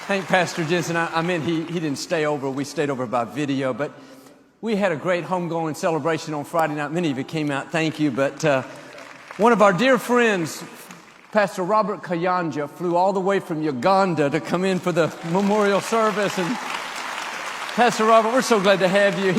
Thank Pastor Jensen. I meant he didn't stay over. We stayed over by video, but we had a great homegoing celebration on Friday night. Many of you came out. Thank you. But one of our dear friends, Pastor Robert Kayanja, flew all the way from Uganda to come in for the memorial service. And Pastor Robert, we're so glad to have you.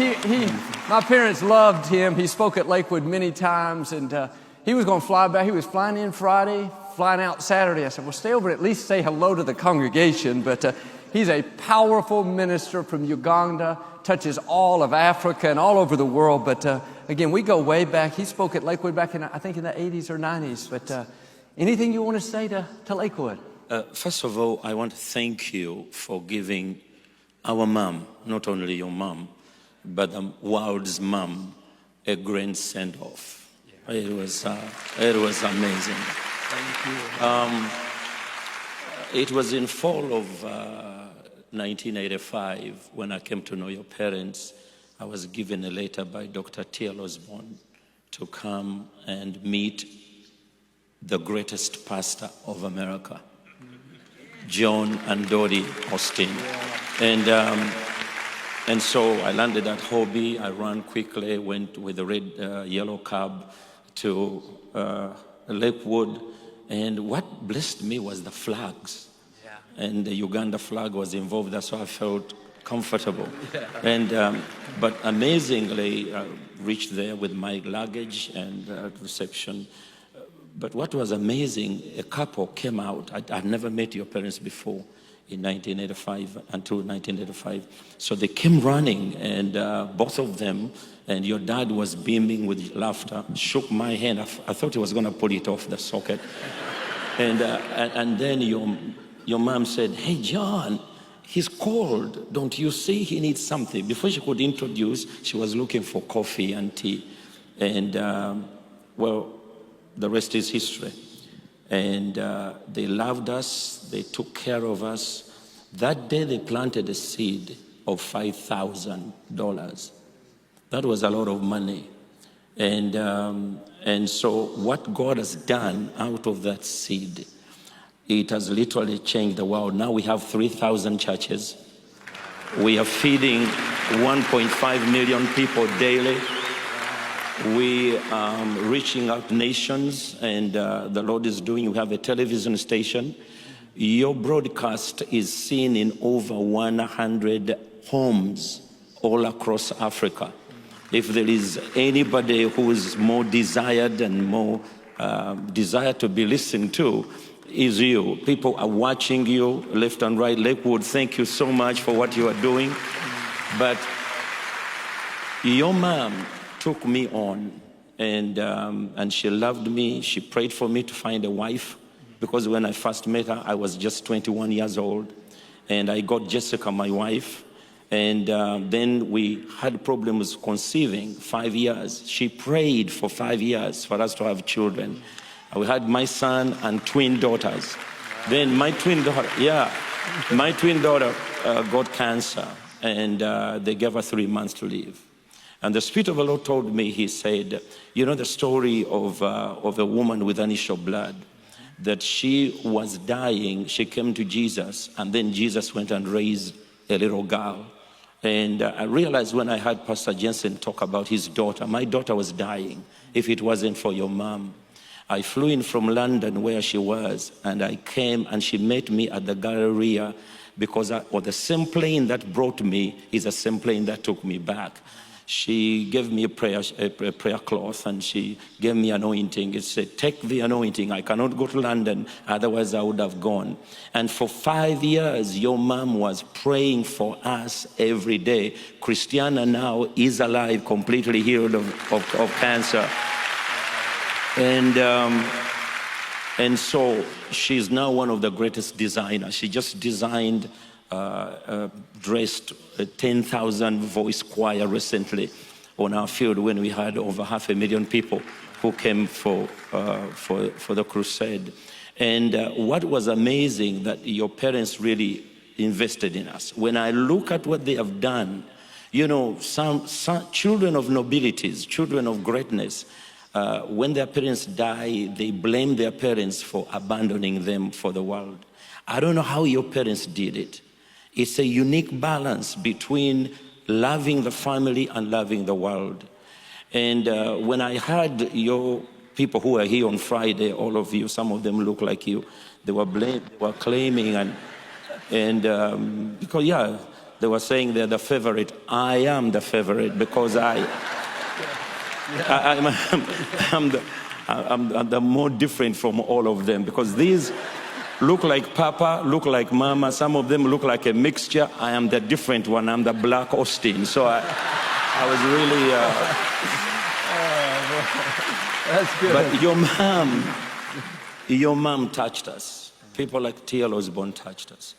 My parents loved him. He spoke at Lakewood many times, and he was going to fly back. He was flying in Friday, flying out Saturday. I said, well, stay over and at least say hello to the congregation. But he's a powerful minister from Uganda, touches all of Africa and all over the world. But again, we go way back. He spoke at Lakewood back in, I think, in the 80s or 90s. But anything you want to say to Lakewood? First of all, I want to thank you for giving our mom, not only your mom, but the world's mom, a grand send-off. Yeah. It was amazing. Thank you. It was in fall of 1985 when I came to know your parents. I was given a letter by Dr. T.L. Osborne to come and meet the greatest pastor of America, John and Dodie Osteen. And so I landed at Hobby. I ran quickly, went with the red yellow cab to Lakewood. And what blessed me was the flags. Yeah. And the Uganda flag was involved. That's why I felt comfortable. Yeah. And but amazingly, I reached there with my luggage and reception. But what was amazing, a couple came out. I'd never met your parents before in 1985, until 1985. So they came running, and both of them, and your dad was beaming with laughter, shook my hand. I thought he was going to pull it off the socket. And then your mom said, hey, John, he's cold. Don't you see he needs something? Before she could introduce, she was looking for coffee and tea. And, well, the rest is history. And they loved us. They took care of us. That day, they planted a seed of $5,000. That was a lot of money. And so what God has done out of that seed, it has literally changed the world. Now we have 3,000 churches. We are feeding 1.5 million people daily. We are reaching out nations, and the Lord is doing. We have a television station. Your broadcast is seen in over 100 homes all across Africa. If there is anybody who is more desired and more desired to be listened to, is you. People are watching you left and right. Lakewood, thank you so much for what you are doing. But your mom took me on, and she loved me. She prayed for me to find a wife, because when I first met her, I was just 21 years old, and I got Jessica, my wife, and then we had problems conceiving. 5 years. She prayed for 5 years for us to have children. We had my son and twin daughters. Then my twin daughter, got cancer, and they gave her 3 months to live. And the Spirit of the Lord told me, he said, you know the story of a woman with an issue of blood, that she was dying, she came to Jesus, and then Jesus went and raised a little girl. And I realized when I heard Pastor Jensen talk about his daughter, my daughter was dying if it wasn't for your mom. I flew in from London where she was, and I came, and she met me at the Galleria, because the same plane that brought me is the same plane that took me back. She gave me a prayer cloth, and she gave me anointing. It said, take the anointing. I cannot go to London, otherwise I would have gone. And for 5 years, your mom was praying for us every day. Christiana now is alive, completely healed of cancer. And so she's now one of the greatest designers. She just designed dressed a 10,000 voice choir recently on our field when we had over 500,000 people who came for the crusade. And what was amazing, that your parents really invested in us. When I look at what they have done, you know, some children of nobilities, children of greatness, when their parents die, they blame their parents for abandoning them for the world. I don't know how your parents did it. It's a unique balance between loving the family and loving the world. And when I heard your people who were here on Friday, all of you, some of them look like you, they were claiming and because they were saying they're the favorite. I am the favorite because I'm the more different from all of them, because these look like Papa, look like Mama. Some of them look like a mixture. I am the different one. I'm the black Osteen. So I was really... That's good. But your mom touched us. People like T.L. Osborne touched us.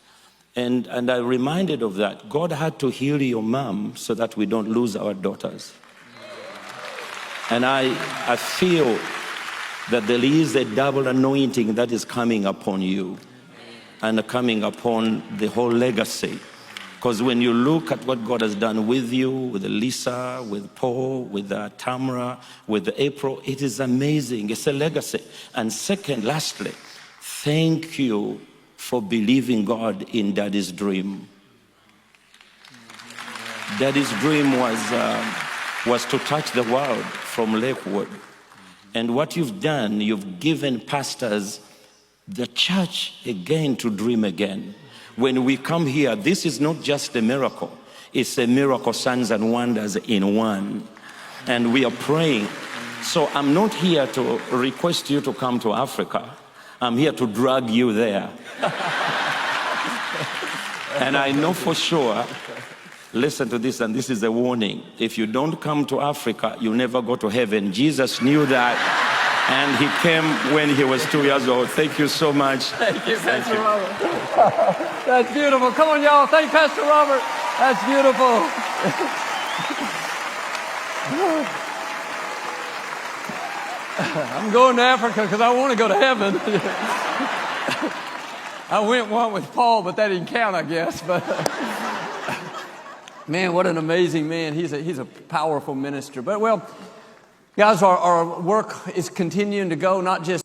And I'm reminded of that. God had to heal your mom so that we don't lose our daughters. And I feel that there is a double anointing that is coming upon you and coming upon the whole legacy. Because when you look at what God has done with you, with Lisa, with Paul, with Tamara, with April, it is amazing. It's a legacy. And second, lastly, thank you for believing God in Daddy's dream. Daddy's dream was to touch the world from Lakewood. And what you've done, you've given pastors the church again to dream again. When we come here, this is not just a miracle. It's a miracle, signs and wonders in one. And we are praying. So I'm not here to request you to come to Africa. I'm here to drag you there. And I know for sure, listen to this, and this is a warning. If you don't come to Africa, you'll never go to heaven. Jesus knew that, and he came when he was 2 years old. Thank you so much. Thank you, Pastor Robert. That's beautiful. Come on, y'all. Thank Pastor Robert. That's beautiful. I'm going to Africa because I want to go to heaven. I went one with Paul, but that didn't count, I guess. But man, what an amazing man. He's a powerful minister. But well, guys, our work is continuing to go, not just